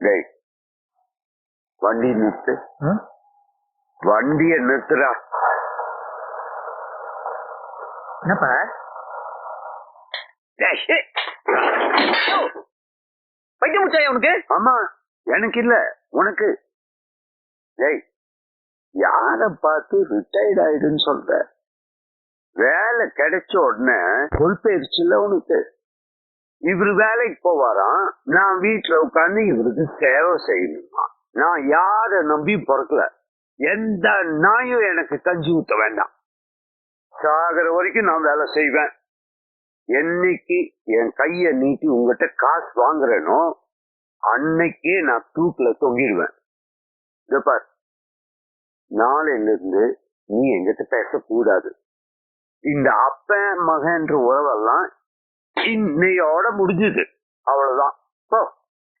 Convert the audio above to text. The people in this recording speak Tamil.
டேய் வண்டி நிறுத்து. வண்டிய நிறுத்துறா. என்னப்பா பைத்தியம் முடிச்சாயா உனக்கு? ஆமா எனக்கு இல்ல உனக்கு. டேய் யார பார்த்து ரிட்டையர்ட் ஆயிடுன்னு சொல்ற? வேலை கிடைச்ச உடனே கொள்பெயர்ச்சில்ல உனக்கு. இவரு வேலைக்கு போவாராம், நான் வீட்டுல உட்கார்ந்து இவருக்கு சேவை செய்யணுமா? நான் யார நம்பி பிறக்கல. எந்த நாயும் எனக்கு கஞ்சி ஊத்த வேண்டாம். சாகிற வரைக்கும் நான் வேலை செய்வேன். என்னைக்கு என் கைய நீட்டி உங்ககிட்ட காசு வாங்குறேனோ அன்னைக்கே நான் தூக்குல தொங்கிடுவேன். பார், நாளையில இருந்து நீ என்கிட்ட பேசக்கூடாது. இந்த அப்பன் மகன்ற உறவெல்லாம் இன்னையோட முடிஞ்சது. அவ்வளவுதான்.